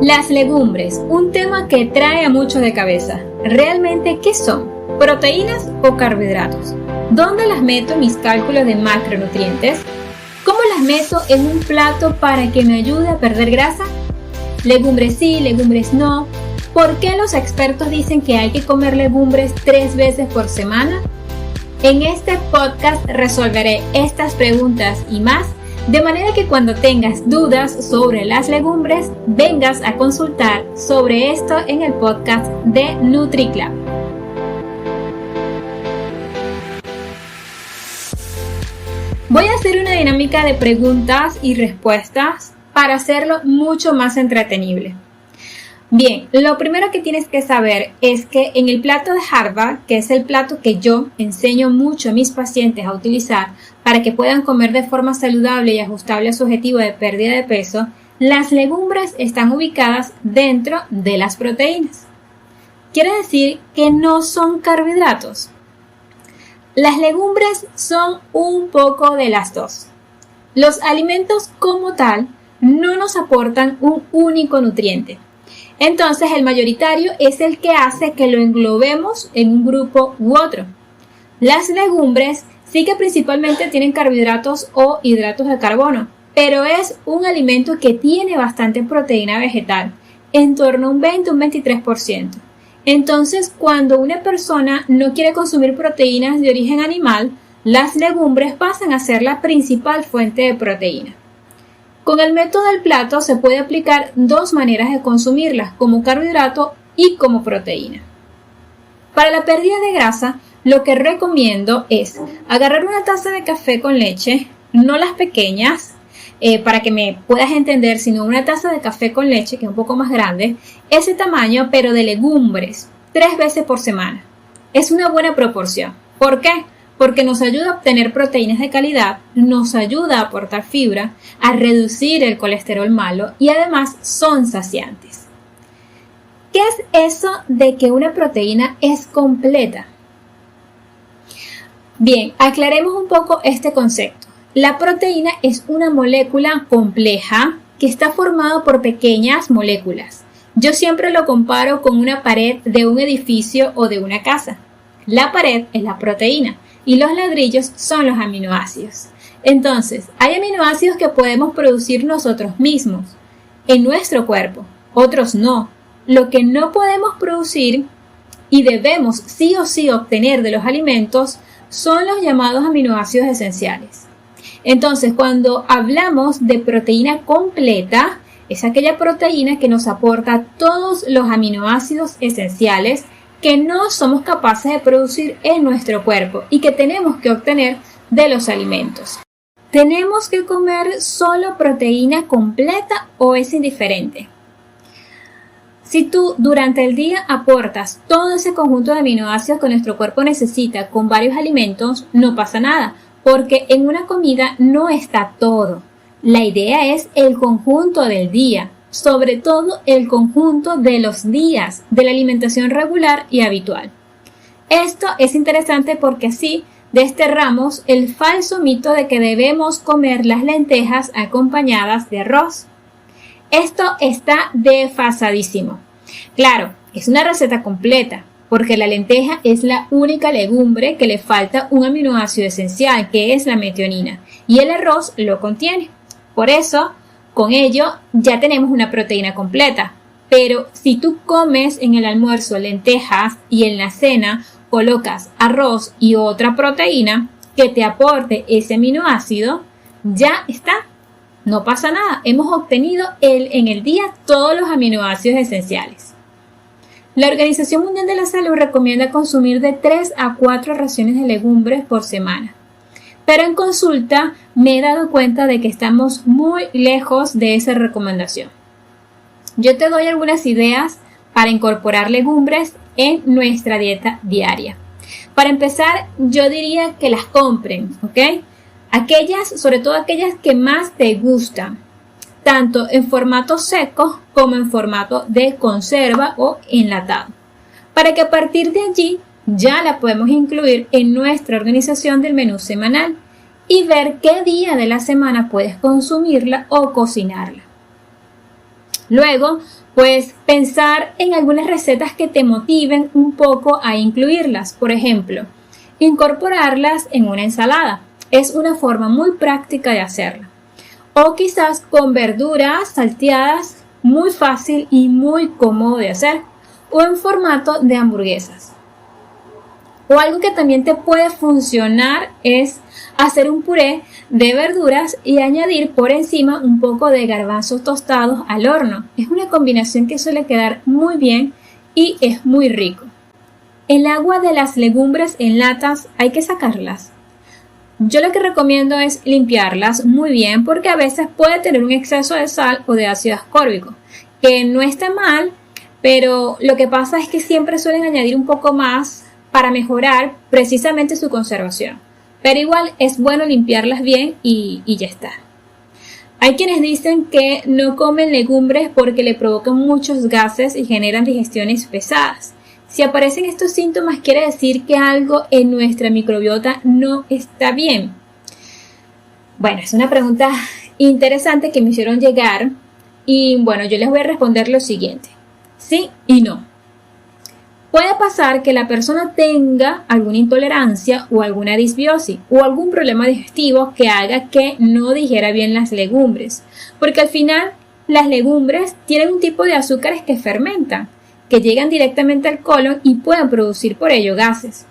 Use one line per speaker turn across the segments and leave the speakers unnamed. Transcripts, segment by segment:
Las legumbres, un tema que trae a muchos de cabeza. ¿Realmente qué son? ¿Proteínas o carbohidratos? ¿Dónde las meto en mis cálculos de macronutrientes? ¿Cómo las meto en un plato para que me ayude a perder grasa? ¿Legumbres sí, legumbres no? ¿Por qué los expertos dicen que hay que comer legumbres 3 veces por semana? En este podcast resolveré estas preguntas y más, de manera que cuando tengas dudas sobre las legumbres, vengas a consultar sobre esto en el podcast de NutriClub. Voy a hacer una dinámica de preguntas y respuestas para hacerlo mucho más entretenible. Bien, lo primero que tienes que saber es que en el plato de Harvard, que es el plato que yo enseño mucho a mis pacientes a utilizar para que puedan comer de forma saludable y ajustable a su objetivo de pérdida de peso, las legumbres están ubicadas dentro de las proteínas. Quiere decir que no son carbohidratos. Las legumbres son un poco de las dos. Los alimentos como tal no nos aportan un único nutriente. Entonces el mayoritario es el que hace que lo englobemos en un grupo u otro. Las legumbres sí que principalmente tienen carbohidratos o hidratos de carbono, pero es un alimento que tiene bastante proteína vegetal, en torno a un 20 o un 23%. Entonces, cuando una persona no quiere consumir proteínas de origen animal, las legumbres pasan a ser la principal fuente de proteína. Con el método del plato se puede aplicar 2 maneras de consumirlas, como carbohidrato y como proteína. Para la pérdida de grasa, lo que recomiendo es agarrar una taza de café con leche, no las pequeñas, para que me puedas entender, sino una taza de café con leche, que es un poco más grande, ese tamaño, pero de legumbres, 3 veces por semana. Es una buena proporción. ¿Por qué? Porque nos ayuda a obtener proteínas de calidad, nos ayuda a aportar fibra, a reducir el colesterol malo y además son saciantes. ¿Qué es eso de que una proteína es completa? Bien, aclaremos un poco este concepto. La proteína es una molécula compleja que está formada por pequeñas moléculas. Yo siempre lo comparo con una pared de un edificio o de una casa. La pared es la proteína y los ladrillos son los aminoácidos. Entonces, hay aminoácidos que podemos producir nosotros mismos en nuestro cuerpo, otros no. Lo que no podemos producir y debemos sí o sí obtener de los alimentos son los llamados aminoácidos esenciales. Entonces, cuando hablamos de proteína completa, es aquella proteína que nos aporta todos los aminoácidos esenciales que no somos capaces de producir en nuestro cuerpo y que tenemos que obtener de los alimentos. ¿Tenemos que comer solo proteína completa o es indiferente? Si tú durante el día aportas todo ese conjunto de aminoácidos que nuestro cuerpo necesita con varios alimentos, no pasa nada, porque en una comida no está todo. La idea es el conjunto del día, sobre todo el conjunto de los días de la alimentación regular y habitual. Esto es interesante porque así desterramos el falso mito de que debemos comer las lentejas acompañadas de arroz. Esto está desfasadísimo. Claro, es una receta completa, porque la lenteja es la única legumbre que le falta un aminoácido esencial, que es la metionina, y el arroz lo contiene. Por eso, con ello ya tenemos una proteína completa. Pero si tú comes en el almuerzo lentejas y en la cena colocas arroz y otra proteína que te aporte ese aminoácido, ya está. No pasa nada. Hemos obtenido en el día todos los aminoácidos esenciales. La Organización Mundial de la Salud recomienda consumir de 3 a 4 raciones de legumbres por semana. Pero en consulta me he dado cuenta de que estamos muy lejos de esa recomendación. Yo te doy algunas ideas para incorporar legumbres en nuestra dieta diaria. Para empezar, yo diría que las compren, ¿ok? Sobre todo aquellas que más te gustan, tanto en formato seco como en formato de conserva o enlatado, para que a partir de allí ya la podemos incluir en nuestra organización del menú semanal y ver qué día de la semana puedes consumirla o cocinarla. Luego, pues pensar en algunas recetas que te motiven un poco a incluirlas. Por ejemplo, incorporarlas en una ensalada. Es una forma muy práctica de hacerla. O quizás con verduras salteadas, muy fácil y muy cómodo de hacer. O en formato de hamburguesas. O algo que también te puede funcionar es hacer un puré de verduras y añadir por encima un poco de garbanzos tostados al horno. Es una combinación que suele quedar muy bien y es muy rico. El agua de las legumbres en latas hay que sacarlas. Yo lo que recomiendo es limpiarlas muy bien porque a veces puede tener un exceso de sal o de ácido ascórbico, que no está mal, pero lo que pasa es que siempre suelen añadir un poco más para mejorar precisamente su conservación. Pero igual es bueno limpiarlas bien y ya está. Hay quienes dicen que no comen legumbres porque le provocan muchos gases y generan digestiones pesadas. Si aparecen estos síntomas quiere decir que algo en nuestra microbiota no está bien. Bueno, es una pregunta interesante que me hicieron llegar y bueno, yo les voy a responder lo siguiente. Sí y no. Puede pasar que la persona tenga alguna intolerancia o alguna disbiosis o algún problema digestivo que haga que no digiera bien las legumbres, porque al final las legumbres tienen un tipo de azúcares que fermentan, que llegan directamente al colon y pueden producir por ello gases.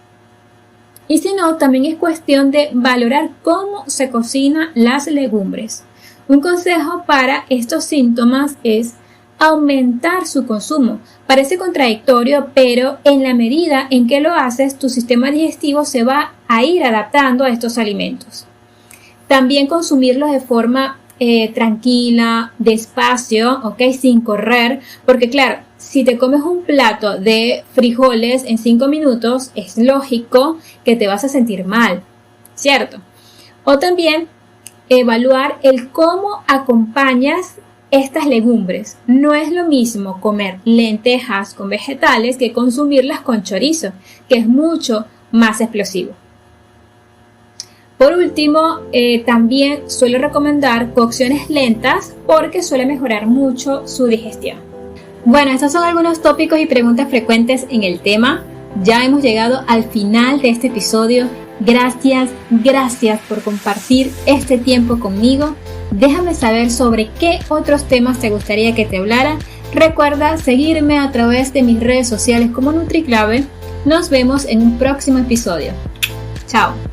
Y si no, también es cuestión de valorar cómo se cocinan las legumbres. Un consejo para estos síntomas es aumentar su consumo. Parece contradictorio, pero en la medida en que lo haces, tu sistema digestivo se va a ir adaptando a estos alimentos. También consumirlos de forma tranquila, despacio, ¿ok? Sin correr, porque claro, si te comes un plato de frijoles en 5 minutos, es lógico que te vas a sentir mal, ¿cierto? O también evaluar el cómo acompañas estas legumbres. No es lo mismo comer lentejas con vegetales que consumirlas con chorizo, que es mucho más explosivo. Por último, también suelo recomendar cocciones lentas porque suele mejorar mucho su digestión. Bueno, estos son algunos tópicos y preguntas frecuentes en el tema. Ya hemos llegado al final de este episodio. Gracias por compartir este tiempo conmigo. Déjame saber sobre qué otros temas te gustaría que te hablara. Recuerda seguirme a través de mis redes sociales como NutriClave. Nos vemos en un próximo episodio. Chao.